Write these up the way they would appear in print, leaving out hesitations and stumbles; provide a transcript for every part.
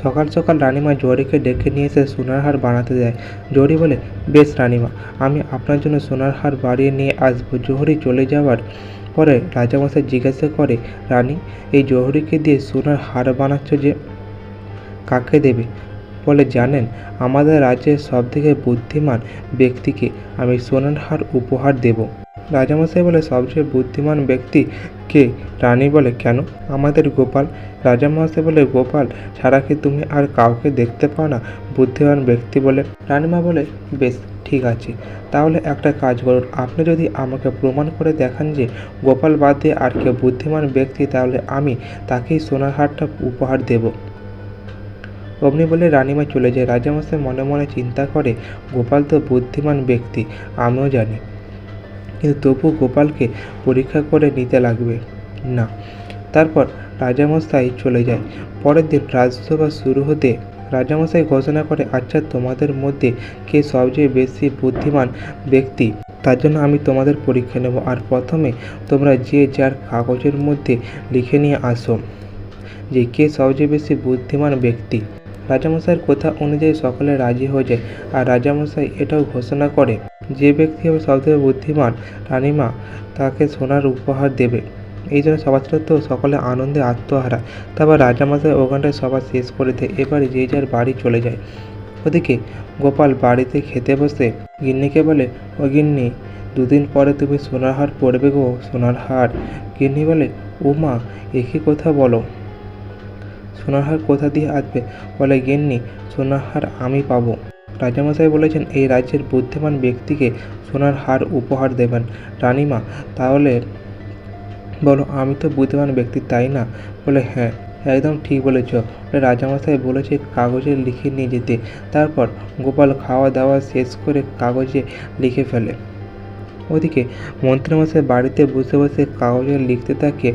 সকাল সকাল রানীমা জহরিকে ডেকে নিয়ে এসে সোনার হার বানাতে দেয়। জহরি বলে, বেশ রানীমা, আমি আপনার জন্য সোনার হার বাড়িয়ে নিয়ে আসবো। জহরি চলে যাওয়ার পরে রাজামশাই জিজ্ঞাসা করে, রানী, এই জহরিকে দিয়ে সোনার হার বানাচ্ছ যে, কাকে দেবে? বলে, জানেন, আমাদের রাজ্যের সবথেকে বুদ্ধিমান ব্যক্তিকে আমি সোনার হার উপহার দেব। রাজামশাই বলে, সবচেয়ে বুদ্ধিমান ব্যক্তি কে? রানী বলে, কেন? আমাদের গোপাল। রাজামশাই বলে, গোপাল ছাড়া কি তুমি আর কাউকে দেখতে পাও না বুদ্ধিমান ব্যক্তি বলে? রানীমা বলে, বেশ ঠিক আছে, তাহলে একটা কাজ করুন, আপনি যদি আমাকে প্রমাণ করে দেখান যে গোপাল বাদ দিয়ে আর কেউ বুদ্ধিমান ব্যক্তি, তাহলে আমি তাকেই সোনার হারটা উপহার দেব। অমনি বলে রানীমা চলে যায়। রাজামশাই মনে মনে চিন্তা করে, গোপাল তো বুদ্ধিমান ব্যক্তি, আমিও জানি, কিন্তু তবু গোপালকে পরীক্ষা করে নিতে লাগবে না। তারপর রাজামশাই চলে যায়। পরের দিন রাজসভা শুরু হতে রাজামশাই ঘোষণা করে, আচ্ছা, তোমাদের মধ্যে কে সবচেয়ে বেশি বুদ্ধিমান ব্যক্তি, তার জন্য আমি তোমাদের পরীক্ষা নেব। আর প্রথমে তোমরা যে যার কাগজের মধ্যে লিখে নিয়ে আসো যে কে সবচেয়ে বেশি বুদ্ধিমান ব্যক্তি। রাজামশাইয়ের কথা অনুযায়ী সকলে রাজি হয়ে যায়। আর রাজামশাই এটাও ঘোষণা করে, যে ব্যক্তি হবে সবথেকে বুদ্ধিমান, রানীমা তাকে সোনার উপহার দেবে। এই জন্য সবার তো সকলে আনন্দে আত্মহারা। তারপর রাজামশাই ওখানটায় সভা শেষ করে দেয়। এবারে যে যার বাড়ি চলে যায়। ওদিকে গোপাল বাড়িতে খেতে বসে গিন্নিকে বলে, ও গিন্নি, দুদিন পরে তুমি সোনার হার পরবে গো, সোনার হার। গিন্নি বলে, ও মা, একই কথা বলো, সোনার হার কোথা দিয়ে আসবে? বলে, গিন্নি, সোনার হার আমি পাবো। রাজামশাই বলেছেন এই রাজ্যের বুদ্ধিমান ব্যক্তিকে সোনার হার উপহার দেবেন। রানীমা, তাহলে বলো, আমি তো বুদ্ধিমান ব্যক্তি, তাই না? বলে, হ্যাঁ, একদম ঠিক বলেছ। রাজামশাই বলেছে কাগজে লিখে নিয়ে যেতে। তারপর গোপাল খাওয়া দাওয়া শেষ করে কাগজে লিখে ফেলে। ওদিকে মন্ত্রীমশাই বাড়িতে বসে বসে কাগজে লিখতে থাকে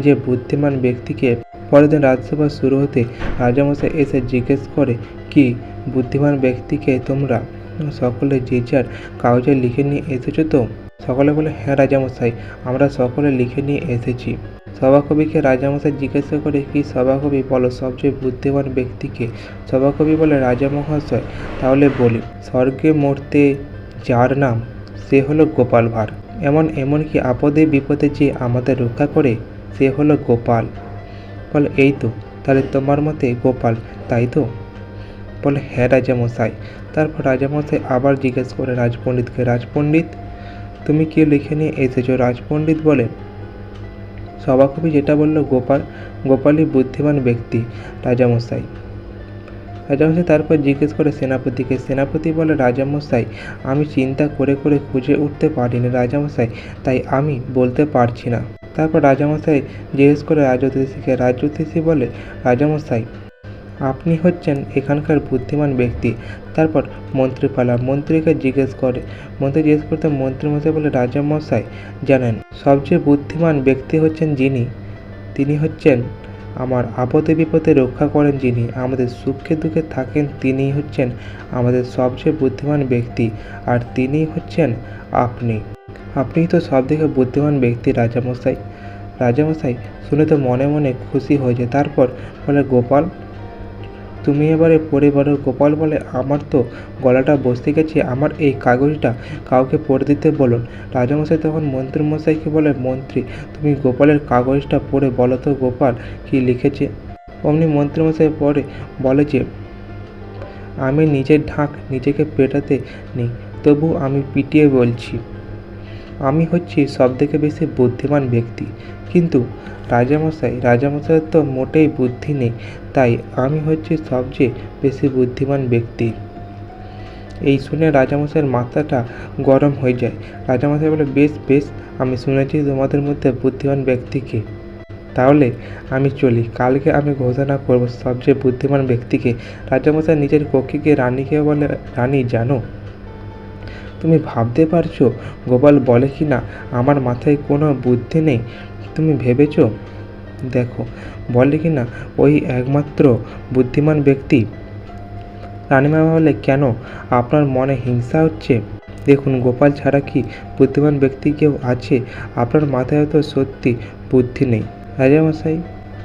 যে বুদ্ধিমান ব্যক্তিকে। পরের দিন রাজসভা শুরু হতে রাজামশাই এসে জিজ্ঞেস করে, কি বুদ্ধিমান ব্যক্তিকে তোমরা সকলে যে যার কাগজে লিখে নিয়ে এসেছো তো? সকলে বলে, হ্যাঁ রাজামশাই, আমরা সকলে লিখে নিয়ে এসেছি। সভাকবিকে রাজামশাই জিজ্ঞাসা করে, কি সভাকবি, বলো সবচেয়ে বুদ্ধিমান ব্যক্তিকে? সভাকবি বলে, রাজা মহাশয়, তাহলে বলি, স্বর্গে মরতে যার নাম, সে হলো গোপাল ভাঁড়। এমনকি আপদে বিপদে যে আমাদের রক্ষা করে, সে হলো গোপাল। বলে, এই তো, তাহলে তোমার মতে গোপাল, তাই তো? বলে, হ্যাঁ রাজামশাই। তারপর রাজামশাই আবার জিজ্ঞেস করে রাজপণ্ডিতকে, রাজপণ্ডিত, তুমি কি লিখে নিয়ে এসেছো? রাজপণ্ডিত বলে, সভাকবি যেটা বলল গোপালই বুদ্ধিমান ব্যক্তি রাজামশাই। রাজামশাই তারপর জিজ্ঞেস করে সেনাপতিকে। সেনাপতি বলে, রাজামশাই, আমি চিন্তা করে করে খুঁজে উঠতে পারিনি রাজামশাই, তাই আমি বলতে পারছি না। তারপর রাজামশাই জিজ্ঞেস করে রাজজ্যোতিষীকে। রাজজ্যোতিষী বলে, রাজামশাই, আপনি হচ্ছেন এখানকার বুদ্ধিমান ব্যক্তি। তারপর মন্ত্রীপালা মন্ত্রীকে জিজ্ঞেস করে। মন্ত্রী জিজ্ঞেস করতে মন্ত্রীমশাই বলে, রাজামশাই, জানেন সবচেয়ে বুদ্ধিমান ব্যক্তি হচ্ছেন যিনি, তিনি হচ্ছেন আমার আপদে বিপদে রক্ষা করেন যিনি, আমাদের সুখে দুঃখে থাকেন, তিনি হচ্ছেন আমাদের সবচেয়ে বুদ্ধিমান ব্যক্তি, আর তিনি হচ্ছেন আপনি। আপনিই তো সবথেকে বুদ্ধিমান ব্যক্তি রাজামশাই। রাজামশাই শুনে তো মনে মনে খুশি হয়ে যায়। তারপর বলে, গোপাল, তুমি এবারে পড়ে বলো। গোপাল বলে, আমার তো গলাটা বসে গেছে, আমার এই কাগজটা কাউকে পড়ে দিতে বলুন। রাজামশাই তখন মন্ত্রীমশাইকে বলে, মন্ত্রী, তুমি গোপালের কাগজটা পড়ে বলো তো গোপাল কি লিখেছে। অমনি মন্ত্রীমশাই পড়ে বলে যে, আমি নিজের ঢাক নিজেকে পেটাতে নেই, তবু আমি পিটিয়ে বলছি, আমি হচ্ছি সবথেকে বেশি বুদ্ধিমান ব্যক্তি। কিন্তু রাজামশাইয়ের তো মোটেই বুদ্ধি নেই, তাই আমি হচ্ছি সবচেয়ে বেশি বুদ্ধিমান ব্যক্তি। এই শুনে রাজামশাইয়ের মাথাটা গরম হয়ে যায়। রাজামশাই বলে, বেশ বেশ, আমি শুনেছি তোমাদের মধ্যে বুদ্ধিমান ব্যক্তিকে, তাহলে আমি চলি, কালকে আমি ঘোষণা করব সবচেয়ে বুদ্ধিমান ব্যক্তিকে। রাজামশাই নিজের কক্ষে গিয়ে রানীকে বলে, রানী, জানো, তুমি ভাবতে পারছো গোপাল বলে কি না আমার মাথায় কোনো বুদ্ধি নেই? তুমি ভেবেছ? দেখো, বলে কি না ওই একমাত্র বুদ্ধিমান ব্যক্তি। রানীমা বলে, কেন, আপনার মনে হিংসা হচ্ছে? দেখুন, গোপাল ছাড়া কি বুদ্ধিমান ব্যক্তি কেউ আছে? আপনার মাথায় তো সত্যি বুদ্ধি নেই। রাজামশাই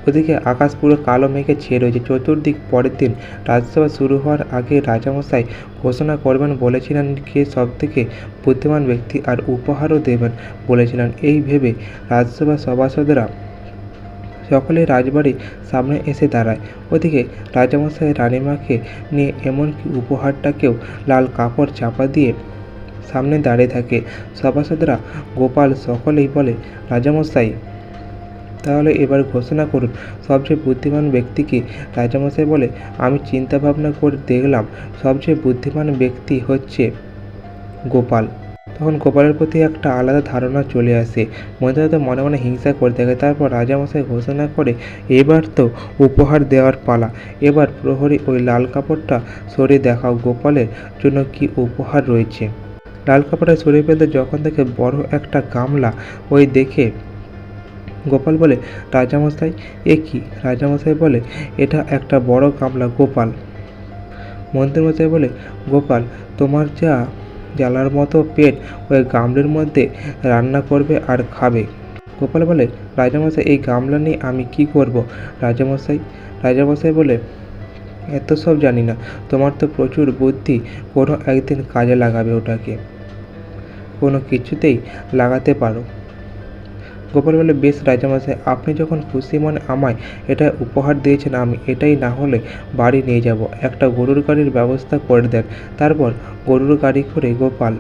ওদিকে আকাশ পুরো কালো মেঘে ছেয়ে রয়েছে। চতুর্দিক পরের দিন রাজসভা শুরু হওয়ার আগে রাজামশাই ঘোষণা করবেন বলেছিলেন, কে সবথেকে বুদ্ধিমান ব্যক্তি আর উপহারও দেবেন বলেছিলেন। এই ভেবে রাজসভার সভাসদেরা সকলেই রাজবাড়ির সামনে এসে দাঁড়ায়। ওদিকে রাজামশাই রানীমাকে নিয়ে এমনকি উপহারটাকেও লাল কাপড় চাপা দিয়ে সামনে দাঁড়িয়ে থাকে। সভাসদেরা গোপাল সকলেই বলে, রাজামশাই তাহলে এবার ঘোষণা করুন সবচেয়ে বুদ্ধিমান ব্যক্তিকে। রাজামশাই বলে, আমি চিন্তা ভাবনা করে দেখলাম সবচেয়ে বুদ্ধিমান ব্যক্তি হচ্ছে গোপাল। তখন গোপালের প্রতি একটা আলাদা ধারণা চলে আসে। মধ্যে মনে মনে হিংসা করে থাকে। তারপর রাজামশাই ঘোষণা করে, এবার তো উপহার দেওয়ার পালা। এবার প্রহরী ওই লাল কাপড়টা সরিয়ে দেখাও গোপালের জন্য কি উপহার রয়েছে। লাল কাপড়টা সরিয়ে ফেলতে যখন থেকে বড় একটা গামলা ওই দেখে গোপাল বলে, রাজামশাই এ কি? রাজামশাই বলে, এটা একটা বড় গামলা গোপাল। মন্ত্রীমশাই বলে, গোপাল তোমার যা জ্বালার মতো পেট ওই গামলার মধ্যে রান্না করবে আর খাবে। গোপাল বলে, রাজামশাই এই গামলা নিয়ে আমি কি করব রাজামশাই? রাজামশাই বলে, এত সব জানি না, তোমার তো প্রচুর বুদ্ধি, কোনো একদিন কাজে লাগাবে ওটাকে, কোনো কিছুতেই লাগাতে পারো। গোপাল বলে, বেশ রাজামশাই, আপনি যখন খুশি মনে আমায় এটা উপহার দিয়েছেন, আমি এটাই না হলে বাড়ি নিয়ে যাব। একটা গরুর গাড়ির ব্যবস্থা করে দেন। তারপর গরুর গাড়ি করে গোপাল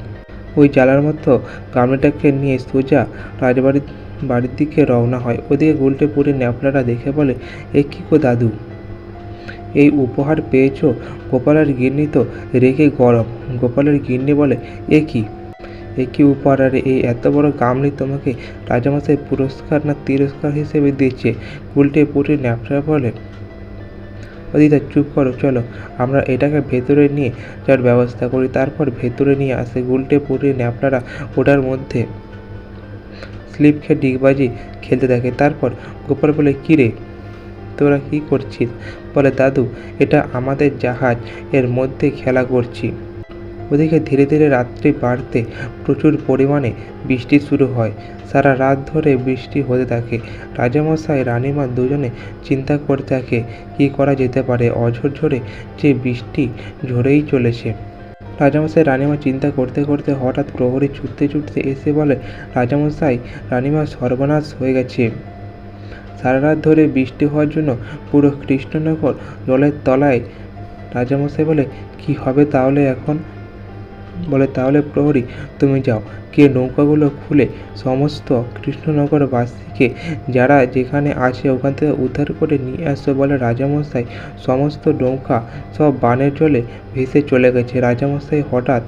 ওই জ্বালার মতো গামলাটাকে নিয়ে সোজা বাড়ির দিকে রওনা হয়। ওদিকে গুলটে পুরে ন্যাপলাটা দেখে বলে, এ কী গো দাদু, এই উপহার পেয়েছ? গোপালের গিন্নি তো রেগে গরম। গোপালের গিন্নি বলে, এ কি উপহার? আরে এই এত বড় গামলি তোমাকে রাজামশাই পুরস্কার না তিরস্কার হিসেবে দিচ্ছে? উল্টে পুটে ন্যাপলা বলে, ও দিদা চুপ করো, চলো আমরা এটাকে ভেতরে নিয়ে যাওয়ার ব্যবস্থা করি। তারপর ভেতরে নিয়ে আসে উল্টে পুটে ন্যাপলারা ওটার মধ্যে স্লিপ খেয়ে ডিগবাজি খেলতে থাকে। তারপর গোপাল বলে, কী রে তোরা কী করছিস? বলে, দাদু এটা আমাদের জাহাজ, এর মধ্যে খেলা করছি। ওদিকে ধীরে ধীরে রাত্রি বাড়তে প্রচুর পরিমাণে বৃষ্টি শুরু হয়। সারা রাত ধরে বৃষ্টি হতে থাকে। রাজামশাই রানীমা দুজনে চিন্তা করতে থাকে কী করা যেতে পারে। অঝোর ঝরে যে বৃষ্টি ঝরেই চলেছে। রাজামশাই রানীমা চিন্তা করতে করতে হঠাৎ প্রহরী ছুটতে ছুটতে এসে বলে, রাজামশাই রানীমা সর্বনাশ হয়ে গেছে। সারা রাত ধরে বৃষ্টি হওয়ার জন্য পুরো কৃষ্ণনগর জলের তলায়। রাজামশাই বলে, কি হবে তাহলে এখন? বলে, তাহলে প্রহরী তুমি যাও, কে নৌকাগুলো খুলে সমস্ত কৃষ্ণনগরবাসীকে যারা যেখানে আছে ওখান থেকে উদ্ধার করে নিয়ে আসো। বলে, রাজামশাই সমস্ত নৌকা সব বানের জলে ভেসে চলে গেছে। রাজামশাই হঠাৎ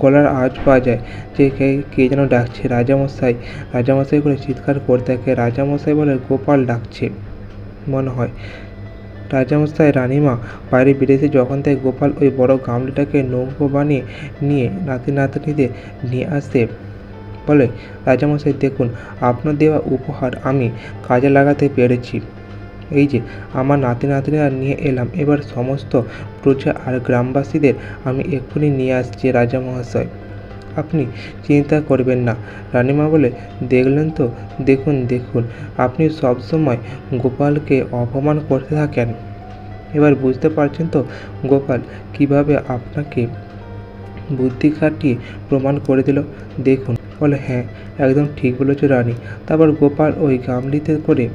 গলার আওয়াজ পাওয়া যায় যে কে যেন ডাকছে। রাজামশাই করে চিৎকার করতে থাকে। রাজামশাই বলে, গোপাল ডাকছে মনে হয়। রাজামশাই রানীমা বাইরে বেরিয়েছে যখন থেকে গোপাল ওই বড় গামলাটাকে নৌকো বানিয়ে নিয়ে নাতিনাতনিদের নিয়ে আসে। বলে, রাজামশাই দেখুন, আপনার দেওয়া উপহার আমি কাজে লাগাতে পেরেছি। এই যে আমার নাতিনাতনিরা নিয়ে এলাম। এবার সমস্ত প্রজা আর গ্রামবাসীদের আমি এক্ষুনি নিয়ে আসছি রাজামহাশয়, আপনি চিন্তা করবেন না। রানীমা বলে, দেখলেন তো, দেখুন আপনি সবসময় গোপালকে অপমান করতে থাকেন। এবার বুঝতে পারছেন তো গোপাল কিভাবে আপনাকে বুদ্ধি খাটিয়ে প্রমাণ করে দিল। দেখুন। বলে, হ্যাঁ একদম ঠিক বলেছ রানী। তারপর গোপাল ওই গামলিতে করে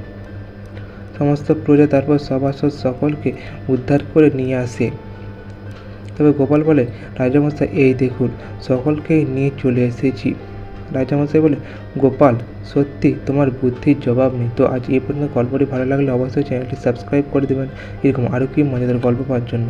সমস্ত প্রজা তারপর সভাসদ সকলকে উদ্ধার করে নিয়ে আসে। তবে গোপাল বলে, রাজামশাই এই দেখুন সকলকেই নিয়ে চলে এসেছি। রাজামশাই বলে, গোপাল সত্যি তোমার বুদ্ধির জবাব নেই। তো আজ এই পর্যন্ত। গল্পটি ভালো লাগলে অবশ্যই চ্যানেলটি সাবস্ক্রাইব করে দেবেন এরকম আরও কি মজাদার গল্প পাওয়ার জন্য।